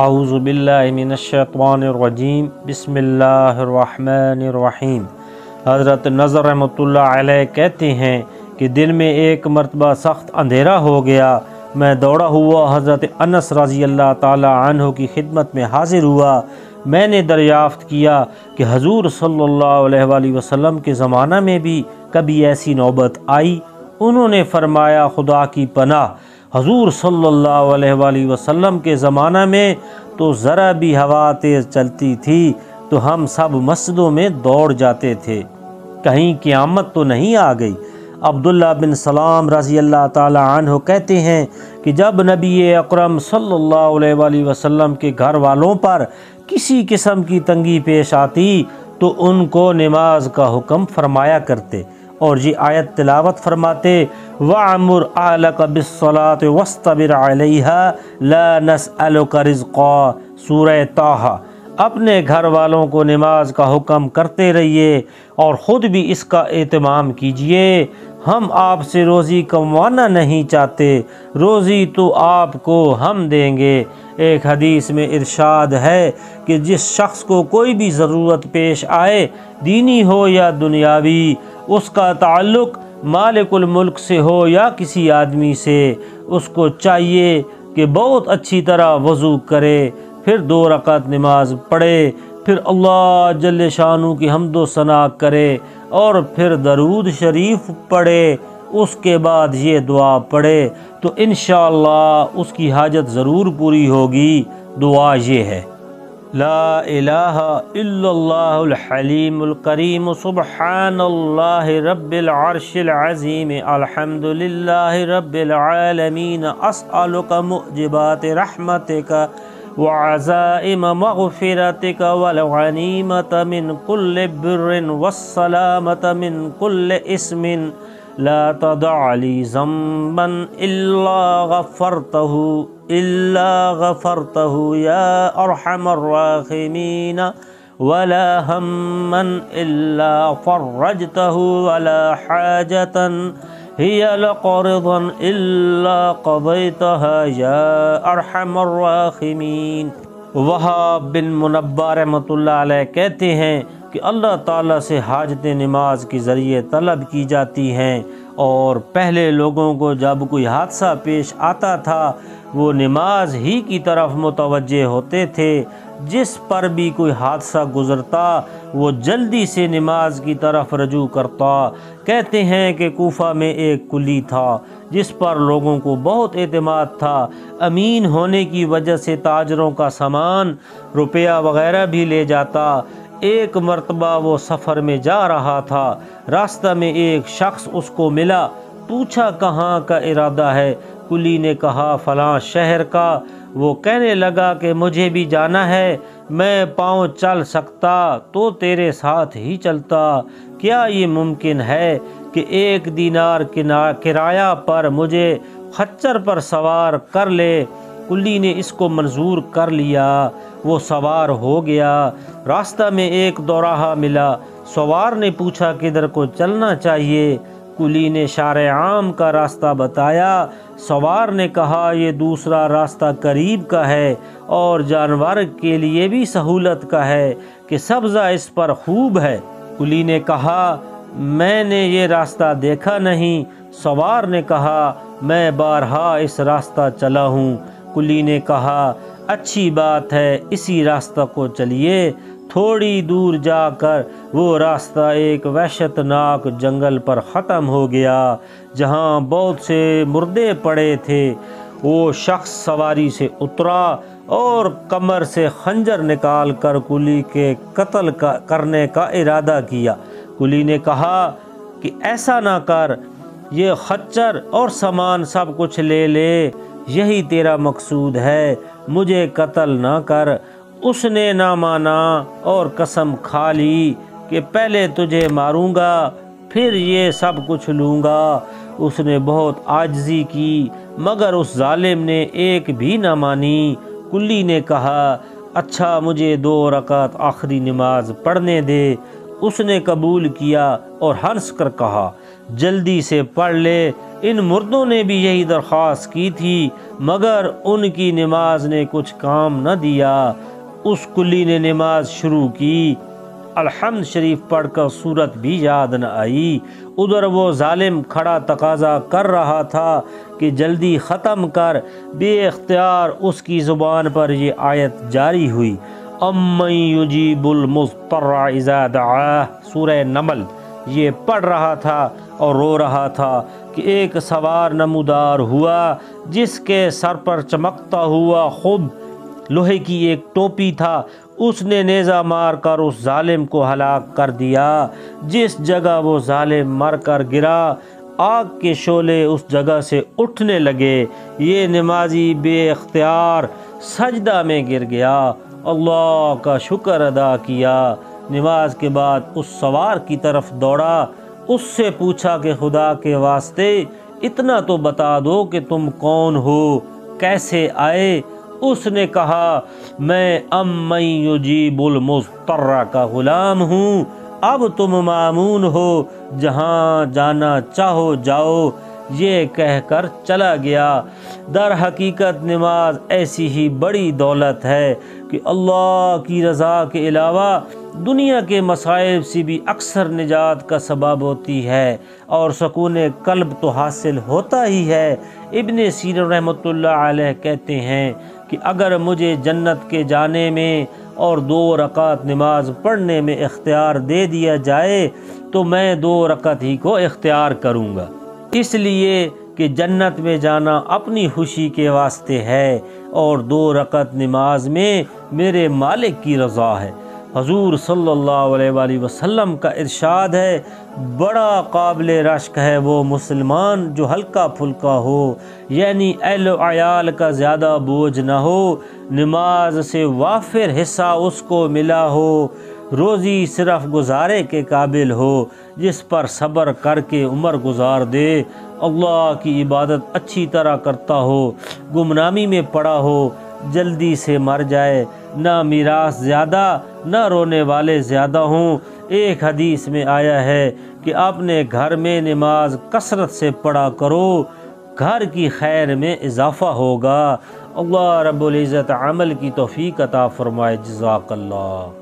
اعوذ باللہ من الشیطان الرجیم بسم اللہ الرحمن الرحیم۔ حضرت نظر رحمۃ اللہ علیہ کہتے ہیں کہ دن میں ایک مرتبہ سخت اندھیرا ہو گیا، میں دوڑا ہوا حضرت انس رضی اللہ تعالی عنہ کی خدمت میں حاضر ہوا۔ میں نے دریافت کیا کہ حضور صلی اللہ علیہ وآلہ وسلم کے زمانہ میں بھی کبھی ایسی نوبت آئی؟ انہوں نے فرمایا، خدا کی پناہ، حضور صلی اللہ علیہ وآلہ وسلم کے زمانہ میں تو ذرا بھی ہوا تیز چلتی تھی تو ہم سب مسجدوں میں دوڑ جاتے تھے، کہیں قیامت تو نہیں آ گئی؟ عبداللہ بن سلام رضی اللہ تعالی عنہ کہتے ہیں کہ جب نبی اکرم صلی اللہ علیہ وآلہ وسلم کے گھر والوں پر کسی قسم کی تنگی پیش آتی تو ان کو نماز کا حکم فرمایا کرتے اور یہ آیت تلاوت فرماتے، وَعْمُرْ أَهْلَكَ بِالصَّلَاةِ وَاسْتَبِرْ عَلَيْهَا لَا نَسْأَلُكَ رِزْقًا۔ سورہ طٰہٰ۔ اپنے گھر والوں کو نماز کا حکم کرتے رہیے اور خود بھی اس کا اہتمام کیجیے، ہم آپ سے روزی کموانا نہیں چاہتے، روزی تو آپ کو ہم دیں گے۔ ایک حدیث میں ارشاد ہے کہ جس شخص کو کوئی بھی ضرورت پیش آئے، دینی ہو یا دنیاوی، اس کا تعلق مالک الملک سے ہو یا کسی آدمی سے، اس کو چاہیے کہ بہت اچھی طرح وضو کرے، پھر 2 رکعت نماز پڑھے، پھر اللہ جل شانہ کی حمد و ثنا کرے اور پھر درود شریف پڑھے، اس کے بعد یہ دعا پڑھے تو انشاءاللہ اس کی حاجت ضرور پوری ہوگی۔ دعا یہ ہے، لا الہ الا اللہ الحلیم الکریم سبحان اللہ رب العرش العظیم الحمد للہ رب العالمین اسألک معجبات رحمتک وعزائم مغفرتک والغنیمت من کل بر والسلامت من کل اسم لا تدع لی ذنبا إلا غفرته يا أرحم الراحمين ولا هما إلا فرجته ولا حاجة هي لك رضا إلا قضيتها يا أرحم الراحمين۔ وہاب بن منبہ رحمۃ اللہ علیہ کہتے ہیں کہ اللہ تعالیٰ سے حاجت نماز کے ذریعے طلب کی جاتی ہیں، اور پہلے لوگوں کو جب کوئی حادثہ پیش آتا تھا وہ نماز ہی کی طرف متوجہ ہوتے تھے، جس پر بھی کوئی حادثہ گزرتا وہ جلدی سے نماز کی طرف رجوع کرتا۔ کہتے ہیں کہ کوفہ میں ایک کلی تھا جس پر لوگوں کو بہت اعتماد تھا، امین ہونے کی وجہ سے تاجروں کا سامان، روپیہ وغیرہ بھی لے جاتا۔ ایک مرتبہ وہ سفر میں جا رہا تھا، راستہ میں ایک شخص اس کو ملا، پوچھا کہاں کا ارادہ ہے؟ کلی نے کہا فلاں شہر کا۔ وہ کہنے لگا کہ مجھے بھی جانا ہے، میں پاؤں چل سکتا تو تیرے ساتھ ہی چلتا، کیا یہ ممکن ہے کہ 1 دینار کرایہ پر مجھے خچر پر سوار کر لے؟ کلی نے اس کو منظور کر لیا، وہ سوار ہو گیا۔ راستہ میں ایک دوراہا ملا، سوار نے پوچھا کدھر کو چلنا چاہیے؟ کلی نے شارع عام کا راستہ بتایا۔ سوار نے کہا یہ دوسرا راستہ قریب کا ہے اور جانور کے لیے بھی سہولت کا ہے کہ سبزہ اس پر خوب ہے۔ کلی نے کہا میں نے یہ راستہ دیکھا نہیں۔ سوار نے کہا میں بارہا اس راستہ چلا ہوں۔ کلی نے کہا اچھی بات ہے، اسی راستہ کو چلیے۔ تھوڑی دور جا کر وہ راستہ ایک وحشت ناک جنگل پر ختم ہو گیا جہاں بہت سے مردے پڑے تھے۔ وہ شخص سواری سے اترا اور کمر سے خنجر نکال کر کلی کے قتل کرنے کا ارادہ کیا۔ کلی نے کہا کہ ایسا نہ کر، یہ خچر اور سامان سب کچھ لے لے، یہی تیرا مقصود ہے، مجھے قتل نہ کر۔ اس نے نہ مانا اور قسم کھا لی کہ پہلے تجھے ماروں گا پھر یہ سب کچھ لوں گا۔ اس نے بہت عاجزی کی مگر اس ظالم نے ایک بھی نہ مانی۔ کلی نے کہا اچھا مجھے 2 رکعت آخری نماز پڑھنے دے۔ اس نے قبول کیا اور ہنس کر کہا جلدی سے پڑھ لے۔ ان مردوں نے بھی یہی درخواست کی تھی مگر ان کی نماز نے کچھ کام نہ دیا۔ اس کلی نے نماز شروع کی، الحمد شریف پڑھ کر صورت بھی یاد نہ آئی۔ ادھر وہ ظالم کھڑا تقاضا کر رہا تھا کہ جلدی ختم کر، بے اختیار اس کی زبان پر یہ آیت جاری ہوئی، امن یجیب المضطر اذا دعاہ، سورہ نمل۔ یہ پڑھ رہا تھا اور رو رہا تھا کہ ایک سوار نمودار ہوا جس کے سر پر چمکتا ہوا خود لوہے کی ایک ٹوپی تھا، اس نے نیزہ مار کر اس ظالم کو ہلاک کر دیا۔ جس جگہ وہ ظالم مر کر گرا آگ کے شعلے اس جگہ سے اٹھنے لگے۔ یہ نمازی بے اختیار سجدہ میں گر گیا، اللہ کا شکر ادا کیا۔ نماز کے بعد اس سوار کی طرف دوڑا، اس سے پوچھا کہ خدا کے واسطے اتنا تو بتا دو کہ تم کون ہو، کیسے آئے؟ اس نے کہا میں امن یجیب المضطر کا غلام ہوں، اب تم مامون ہو، جہاں جانا چاہو جاؤ۔ یہ کہہ کر چلا گیا۔ در حقیقت نماز ایسی ہی بڑی دولت ہے کہ اللہ کی رضا کے علاوہ دنیا کے مصائب سے بھی اکثر نجات کا سبب ہوتی ہے اور سکون قلب تو حاصل ہوتا ہی ہے۔ ابن سیرین رحمۃ اللہ علیہ کہتے ہیں کہ اگر مجھے جنت کے جانے میں اور 2 رکعت نماز پڑھنے میں اختیار دے دیا جائے تو میں 2 رکعت ہی کو اختیار کروں گا، اس لیے کہ جنت میں جانا اپنی خوشی کے واسطے ہے اور 2 رکعت نماز میں میرے مالک کی رضا ہے۔ حضور صلی اللہ علیہ وآلہ وسلم کا ارشاد ہے، بڑا قابل رشک ہے وہ مسلمان جو ہلکا پھلکا ہو، یعنی اہل و عیال کا زیادہ بوجھ نہ ہو، نماز سے وافر حصہ اس کو ملا ہو، روزی صرف گزارے کے قابل ہو، جس پر صبر کر کے عمر گزار دے، اللہ کی عبادت اچھی طرح کرتا ہو، گمنامی میں پڑا ہو، جلدی سے مر جائے، نہ میراث زیادہ نہ رونے والے زیادہ ہوں۔ ایک حدیث میں آیا ہے کہ اپنے گھر میں نماز کثرت سے پڑھا کرو، گھر کی خیر میں اضافہ ہوگا۔ اللہ رب العزت عمل کی توفیق عطا فرمائے۔ جزاک اللہ۔